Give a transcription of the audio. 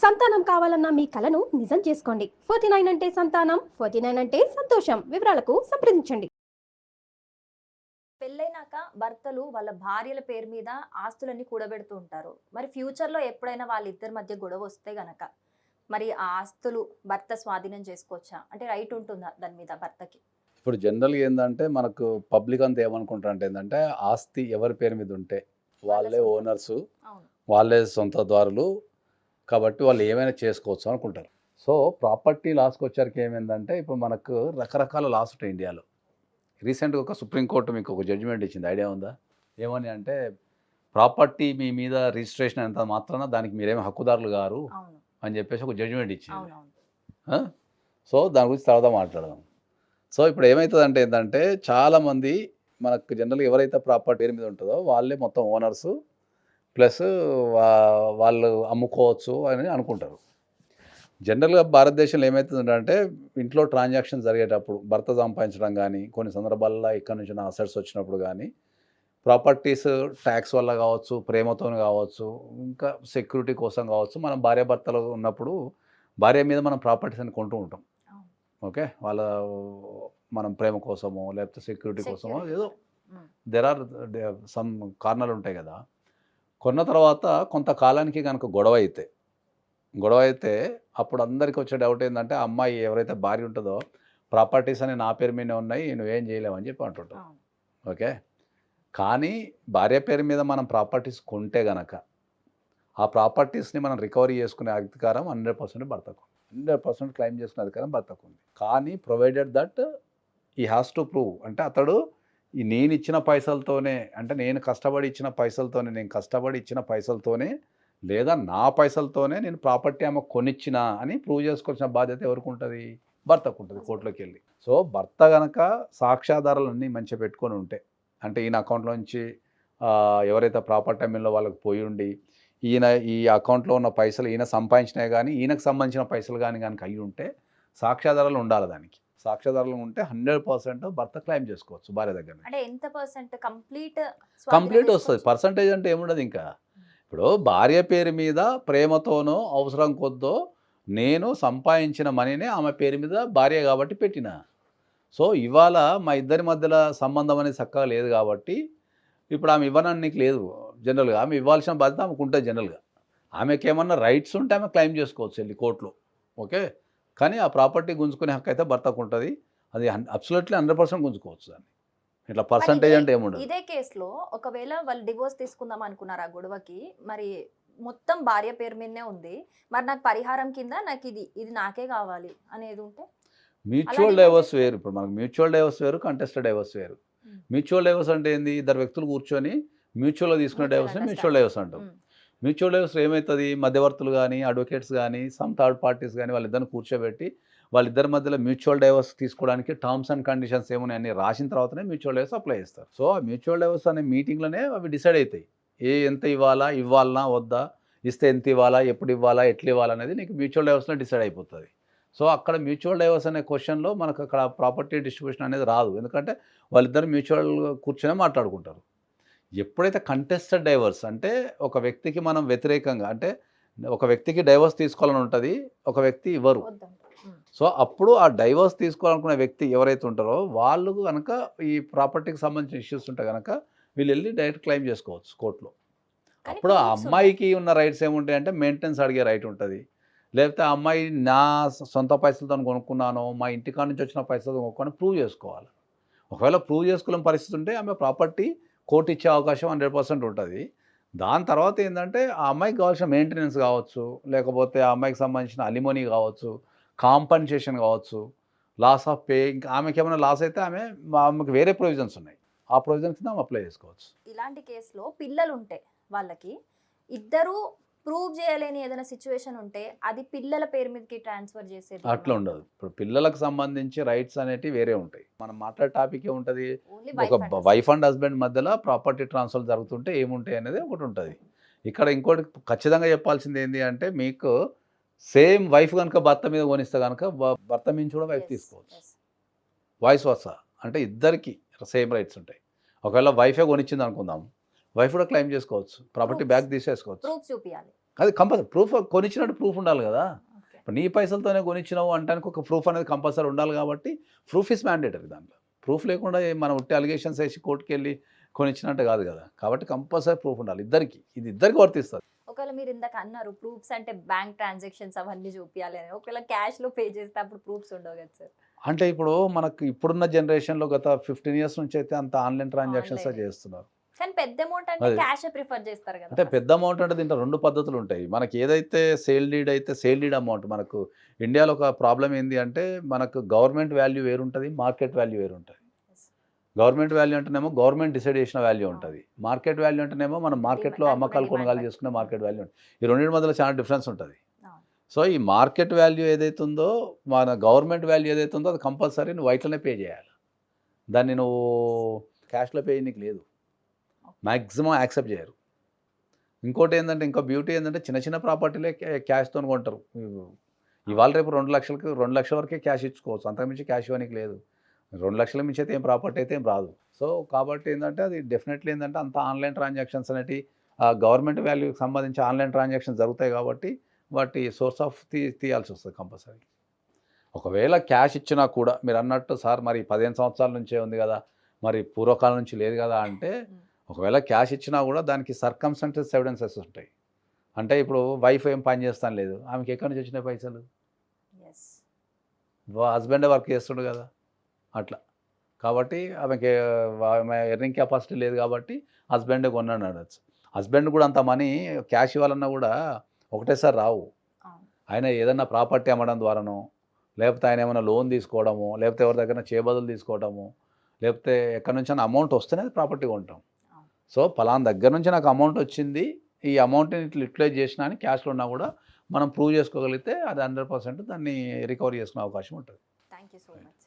సంతానం కావాలన్న మీ కలను నిజం చేసుకోండి. 49 అంటే సంతానం, 49 అంటే సంతోషం. వివరాలకు సంప్రదించండి. పెళ్ళైనాక భర్తలు వాళ్ళ భార్యల పేరు మీద ఆస్తులన్నీ కూడబెడుతూ ఉంటారు. మరి ఫ్యూచర్‌లో ఎప్పుడైనా వాళ్ళిద్దరి మధ్య గొడవ వస్తే గనక, మరి ఆ ఆస్తులు భర్త స్వాధీనం చేసుకోవచ్చా? అంటే రైట్ ఉంటుందా దాని మీద భర్తకి? ఇప్పుడు జనరల్‌గా ఏందంటే, మనకు పబ్లిక్ అంతా ఏమనుకుంటారంటే ఏందంటే, ఆస్తి ఎవరి పేరు మీద ఉంటే వాళ్ళ వాళ్ళే సొంతం. ఓనర్సు, అవును. వాళ్ళే సొంతదారులు కాబట్టి వాళ్ళు ఏమైనా చేసుకోవచ్చు అనుకుంటారు. సో, ప్రాపర్టీ లాస్‌కొచ్చేసరికి ఏమైందంటే, ఇప్పుడు మనకు రకరకాల లాస్ ఉంటాయి ఇండియాలో. రీసెంట్‌గా ఒక సుప్రీం కోర్ట్ మీకు ఒక జడ్జిమెంట్ ఇచ్చింది. ఐడియా ఉందా? ఏమని అంటే, ప్రాపర్టీ మీ మీద రిజిస్ట్రేషన్ అయినంత మాత్రాన దానికి మీరేమి హక్కుదారులు గారు అవును. అని చెప్పేసి ఒక జడ్జిమెంట్ ఇచ్చింది. అవునవును. ఆ! సో, దాని గురించి తర్వాత మాట్లాడదాం. సో, ఇప్పుడు ఏమైతదంటే ఏందంటే, చాలామంది మనకు జనరల్‌గా ఎవరైతే ప్రాపర్టీ పేరు మీద ఉంటదో వాళ్ళే మొత్తం ఓనర్సు. ప్లస్ వా వాళ్ళు అమ్ముకోవచ్చు అని అనుకుంటారు. జనరల్‌గా భారతదేశంలో ఏమైతుందంటే, ఇంట్లో ట్రాన్సాక్షన్ జరిగేటప్పుడు భర్త సంపాదించడం గానీ, కొన్ని సందర్భాల్లో ఎక్కడి నుంచైనా అసెట్స్ వచ్చినప్పుడు గానీ, ప్రాపర్టీస్ టాక్స్ వల్ల గావచ్చు, ప్రేమతోని గావచ్చు, ఇంకా సెక్యూరిటీ కోసం గావచ్చు, మనం భార్యాభర్తలు ఉన్నప్పుడు భార్య మీద మనం ప్రాపర్టీస్ అని కొంటూ ఉంటాం. అవును. ఓకే. మనం ప్రేమ కోసమో, లేకపోతే సెక్యూరిటీ కోసమో సెక్యూరిటీ ఏదో పరంగా. హ్మ్. దేర్ ఆర్ దే సమ్ కారణాలుంటాయి గదా! కొన్న తర్వాత కొంతకాలానికి గనక గొడవ అయితే అప్పుడు అందరికి వచ్చే డౌట్ ఏందంటే, ఆ అమ్మాయి ఎవరైతే భార్య ఉంటదో, ప్రాపర్టీస్ అన్ని నా పేరు మీదనే ఉన్నాయి. నువ్వేం చేయలేవని చెప్పి అంటుంటారు. అవును. ఓకే. కానీ భార్య పేరు మీద మనం ప్రాపర్టీస్ కొంటే గనక, ఆ ప్రాపర్టీస్‌ని మనం రికవరీ చేసుకునే అధికారం 100% భర్తకు. 100% క్లెయిమ్ చేసుకునే అధికారం భర్తకుంది. కానీ provided that he has to prove. అంటే అతడు ఈ నేనిచ్చిన పైసలతోనే, అంటే నేను కష్టపడి ఇచ్చిన పైసలతోనే, లేదా నా పైసలతోనే నేను ప్రాపర్టీ ఆమెకు కొనిచ్చినా అని ప్రూవ్ చేసుకోవాల్సిన బాధ్యత ఎవరికుంటది? భర్తకుంటది హస్బెండ్. కోర్ట్‌లోకెళ్ళి. సో, భర్త గనక సాక్ష్యాధారాలన్నీ మంచిగా పెట్టుకొని ఉంటే, అంటే ఈయన అకౌంట్‌లో నుంచి ఎవరైతే ప్రాపర్టీ అమ్మినో వాళ్ళకి పోయుండి, ఈయన ఈ అకౌంట్‌లో ఉన్న పైసలు ఈయన సంపాదించినయి గానీ, ఈయనకు సంబంధించిన పైసలు గానీ గనక అయ్యుంటే, సాక్ష్యాధారాలు ఉండాలి దానికి. సాక్ష్యాధారాలు ఉంటే 100% భర్త క్లెయిమ్ చేసుకోవచ్చు భార్య దగ్గర నుంచి. అంటే ఎంత పర్సెంట్ కంప్లీట్ స్వాధీనం కంప్లీట్ వస్తది. చేసుకోవచ్చు? పర్సెంటేజ్ అంటే ఏముండదింకా. ఇప్పుడు భార్య పేరు మీద ప్రేమతోనో, అవసరం కొద్దో నేను సంపాదించిన మనీని ఆమె పేరు మీద భార్య గాబట్టి పెట్టినా. సో, ఇవాళ మా ఇద్దరి మధ్యల సంబంధం అనేది చక్కగా లేదు గాబట్టి, ఇప్పుడు ఆమె ఇవ్వనని నీకు లేదు జనరల్‌గా. ఆమె ఇవ్వాల్సిన బాధ్యత ఆమెకుంటది జనరల్‌గా. ఆమెకేమన్నా రైట్స్ ఉంటే ఆమె క్లెయిమ్ చేసుకోవచ్చు ఎళ్లి కోర్ట్‌లో. ఓకే. కానీ ఆ ప్రాపర్టీ గుంజుకునే హక్కయితే భర్తకుంటది. అది అబ్సల్యూట్‌లీ 100% గుంజుకోవచ్చు దాన్ని. ఇట్లా మరి ఇదే పర్సెంటేజ్ అంటే ఏముండదు. ఇదే కేస్‌లో ఒకవేళ వాళ్ళు డివోర్స్ తీసుకుందాం అనుకున్నారు ఆ గొడవకి. మరి మొత్తం భార్య పేరు మీదనే ఉంది. మరి నాకు పరిహారం కింద ఇది నాకే కావాలి అనేది ఉంటే? అలా మ్యూచువల్ డిమాండ్ డైవోర్స్ చేస్తే? వేరు. ఇప్పుడు మనకు మ్యూచువల్ డైవోర్స్ వేరు, కంటెస్టెడ్ డైవోర్స్ వేరు. హ్మ్. మ్యూచువల్ డైవోర్స్ అంటే ఏంది? ఇద్దరు వ్యక్తులు కూర్చొని మ్యూచువల్‌గా తీసుకునే మ్యూచువల్ డైవోర్స్‌ని మ్యూచువల్ అండర్‌స్టాండింగ్. డైవోర్స్ అంటాం. హ్మ్. మ్యూచువల్ డైవోర్స్‌లో ఏమైతది? మధ్యవర్తులు గాని, అడ్వకేట్స్ గాని, సమ్ థర్డ్ పార్టీస్ గాని వాళ్ళిద్దరిని కూర్చోబెట్టి, వాళ్ళిద్దరి మధ్యలో మ్యూచువల్ డైవోర్స్ తీసుకోవడానికి టర్మ్స్ అండ్ కండిషన్స్ ఏమున్నాయి అన్ని రాసిన తర్వాతనే మ్యూచువల్ డైవోర్స్ అప్లై చేస్తారు. సో, ఆ మ్యూచువల్ డైవోర్స్ అనే మీటింగ్‌లోనే అవి డిసైడ్ అయితాయి. ఎంత ఇవ్వాలా? ఇవ్వాలనా? వద్దా? ఇస్తే ఎంత ఇవ్వాలా? ఎప్పుడు ఇవ్వాలా? ఎట్లా ఇవ్వాలనేది నీకు మ్యూచువల్ డైవోర్స్‌లో డిసైడ్ అయిపోతది. సో, అక్కడ మ్యూచువల్ డైవోర్స్ అనే క్వెషన్‌లో మనకు అక్కడ ప్రాపర్టీ డిస్ట్రిబ్యూషన్ అనేది రాదు. ఎందుకంటే వాళ్ళిద్దరు మ్యూచువల్‌గా కూర్చొనే మాట్లాడుకుంటారు. ఎప్పుడైతే కంటెస్టెడ్ డైవోర్స్ అంటే ఒక వ్యక్తికి మనం వ్యతిరేకంగా, అంటే ఒక వ్యక్తికి డైవోర్స్ తీసుకోవాలని ఉంటది. ఒక వ్యక్తి ఇవ్వరు. వద్దంటారు. హ్మ్. సో, అప్పుడు ఆ డైవోర్స్ తీసుకోవాలనుకునే వ్యక్తి ఎవరైతే ఉంటారో వాళ్ళు గనక ఈ ప్రాపర్టీకి సంబంధించిన ఇష్యూస్ ఉంటే గనక వీళ్ళెళ్లి డైరెక్ట్ క్లెయిమ్ చేసుకోవచ్చు కోర్ట్‌లో. కానీ అప్పుడు ఆ ప్రూఫ్స్ ఉండాలి. అమ్మాయికి ఉన్న రైట్స్ ఏముంటాయంటే మెయింటెనెన్స్ అడిగే రైట్ ఉంటది. లేకపోతే ఆ అమ్మాయి నా సొంత పైసలతోని కొనుక్కున్నాను, మా ఇంటికాడ నుంచి వచ్చిన పైసలతో కొనుక్కొని ప్రూవ్ చేసుకోవాలి. ఒకవేళ ప్రూవ్ చేసుకోలేని పరిస్థితి ఉంటే ఆమె ప్రాపర్టీ కోర్ట్ ఇచ్చే అవకాశం 100% ఉంటది. దాని తర్వాత ఏందంటే, ఆ అమ్మాయికి కావాల్సిన మెయింటెనెన్స్ కావచ్చు, లేకపోతే ఆ అమ్మాయికి సంబంధించిన అలిమనీ కావచ్చు, కాంపెన్సేషన్ కావచ్చు, లాస్ ఆఫ్ పే, ఇంకా ఆమెకేమైనా లాస్ అయితే ఆమెకు వేరే ప్రొవిజన్స్ ఉన్నాయి. ఆ ప్రొవిజన్స్ కింద ఆమె అప్లై చేసుకోవచ్చు. ఇలాంటి కేస్‌లో పిల్లలుంటే వాళ్ళకి ఇద్దరూ ప్రూవ్ చేయలేని ఏదైనా సిట్యుయేషన్ ఉంటే అది పిల్లల పేరు మీదకి ట్రాన్స్‌ఫర్ చేసేది అట్లా ఏమన్నా ఉండదు. ఉంటదా? ఇప్పుడు పిల్లలకు సంబంధించి రైట్స్ అనేటివి వేరే ఉంటాయి. మనం మాట్లాడే టాపిక్ ఏముంటది? ఓన్లీ ఒక wife and wife husband. And husband మధ్యలో ప్రాపర్టీ ట్రాన్స్‌ఫర్ జరుగుతుంటే ఏముంటాయి అనేది ఒకటుంటది. ఇక్కడ ఇంకోటి ఖచ్చితంగా చెప్పాల్సింది ఏంది అంటే, మీకు సేమ్ వైఫ్ గనుక భర్త మీద కొనిస్తే గనక భర్త మించి కూడా వైఫ్ యెస్. తీసుకోవచ్చు. యెస్. Vice versa. అంటే ఇద్దరికీ సేమ్ రైట్స్ ఉంటాయి. ఒకవేళ వైఫే కొనిచ్చిందనుకుందాం. వైఫ్ కూడా క్లెయిమ్ చేసుకోవచ్చు. Property proofs. బ్యాక్ తీసేసుకోవచ్చు. ప్రూఫ్స్ చూపియాలి. అది కంపల్సరీ ప్రూఫ్, కొనిచ్చినట్టు ప్రూఫ్ ఉండాలి కదా. ఓకే. ఇప్పుడు నీ పైసలతోనే కొనిచ్చినావు అంటానికి ఒక ప్రూఫ్ అనేది కంపల్సరీ ఉండాలి కాబట్టి ప్రూఫ్ ఇస్ మ్యాండేటరీ దాంట్లో. ప్రూఫ్ లేకుండా మనం ఉట్టి అలిగేషన్స్ వేసి కోర్టుకి వెళ్ళి కొనిచ్చినట్టు కాదు కదా. కాబట్టి కంపల్సరీ ప్రూఫ్ ఉండాలి ఇద్దరికి, ఇది ఇద్దరికి వర్తిస్తుంది. ఒకవేళ మీరు ఇందాక అన్నారు ప్రూఫ్స్ అంటే బ్యాంక్ ట్రాన్సాక్షన్స్ అవన్నీ చూపించాలి అని, ఒకవేళ క్యాష్ లో పే చేస్తే అప్పుడు ప్రూఫ్స్ ఉండవు కదా సార్? అంటే ఇప్పుడు మనకు ఇప్పుడున్న జనరేషన్లో గత 15 years నుంచి అయితే అంత ఆన్లైన్ ట్రాన్సాక్షన్స్ Online. చేస్తున్నారు. కానీ పెద్ద అమౌంట్ అంటే అదే. క్యాష్ ప్రిఫర్ చేస్తారు కదా అంటే first. పెద్ద అమౌంట్ అంటే దీంట్లో 2 పద్ధతులు ఉంటాయి. మనకి ఏదైతే సేల్ డీడ్ అయితే సేల్ డీడ్ అమౌంట్, మనకు ఇండియాలో ఒక ప్రాబ్లం ఏంది అంటే మనకు గవర్నమెంట్ వాల్యూ వేరుంటుంది, మార్కెట్ వాల్యూ వేరుంటుంది. Yes. గవర్నమెంట్ వాల్యూ అంటేనేమో గవర్నమెంట్ డిసైడ్ చేసిన వాల్యూ ఉంటుంది. మార్కెట్ వాల్యూ అంటేనేమో మనం మార్కెట్లో Demand, అమ్మకాలు demand కొనుగోలు బట్టి. చేసుకునే మార్కెట్ వాల్యూ ఉంటుంది. ఈ రెండింటి మధ్యలో చాలా డిఫరెన్స్ ఉంటుంది. అవును. సో ఈ మార్కెట్ వాల్యూ ఏదైతే ఉందో, మన గవర్నమెంట్ వాల్యూ ఏదైతే ఉందో అది కంపల్సరీ నువ్వు వైట్లోనే పే చేయాలి. దాన్ని నువ్వు క్యాష్లో పే నీకు లేదు, మ్యాక్సిమం యాక్సెప్ట్ చేయరు. ఇంకోటి ఏంటంటే, ఇంకో బ్యూటీ ఏంటంటే చిన్న చిన్న ప్రాపర్టీలే క్యాష్తో కొంటారు. ఇవాళ రేపు 2 లక్షలకి 2 లక్షల వరకే క్యాష్ ఇచ్చుకోవచ్చు, అంతకుమించి క్యాష్ ఇవ్వడానికి లేదు. 2 లక్షల మించి అయితే ఏం ప్రాపర్టీ అయితే ఏం రాదు. సో కాబట్టి ఏంటంటే అది డెఫినెట్లీ ఏంటంటే అంత ఆన్లైన్ ట్రాన్సాక్షన్స్ అనేవి గవర్నమెంట్ వాల్యూకి సంబంధించి ఆన్లైన్ ట్రాన్సాక్షన్స్ జరుగుతాయి కాబట్టి వాటి సోర్స్ ఆఫ్ తీయాల్సి వస్తుంది కంపల్సరీ. ఒకవేళ క్యాష్ ఇచ్చినా కూడా మీరు అన్నట్టు సార్ మరి 15 సంవత్సరాల నుంచే ఉంది కదా, మరి పూర్వకాలం నుంచి లేదు కదా అంటే, ఒకవేళ క్యాష్ ఇచ్చినా కూడా దానికి సర్కమ్స్టెన్సెస్ ఎవిడెన్సెస్ ఉంటాయి. అంటే ఇప్పుడు వైఫ్ ఏం పని చేస్తాను లేదు, ఆమెకి ఎక్కడి నుంచి వచ్చినాయి పైసలు? Yes. హస్బెండే వర్క్ చేస్తుడు కదా అట్లా. కాబట్టి ఆమె ఎర్నింగ్ కెపాసిటీ లేదు కాబట్టి హస్బెండే కొన్నాను అనొచ్చు. హస్బెండ్ కూడా అంత మనీ క్యాష్ ఇవ్వాలన్నా కూడా ఒకటేసారి రావు. అవును. ఆయన ఏదన్నా ప్రాపర్టీ అమ్మడం ద్వారానో, లేకపోతే ఆయన ఏమైనా లోన్ తీసుకోవడము, లేకపోతే ఎవరి దగ్గర చేయబదులు తీసుకోవడము, లేకపోతే ఎక్కడి నుంచైనా అమౌంట్ వస్తేనే ప్రాపర్టీ కొంటాం. అవును. సో పలానా దగ్గర నుంచి నాకు అమౌంట్ వచ్చింది, ఈ అమౌంట్ని ఇట్లా యూటిలైజ్ చేసినా అని క్యాష్లో ఉన్నా కూడా మనం ప్రూవ్ చేసుకోగలిగితే అది 100% దాన్ని రికవరీ చేసుకునే అవకాశం ఉంటుంది. Thank you so much.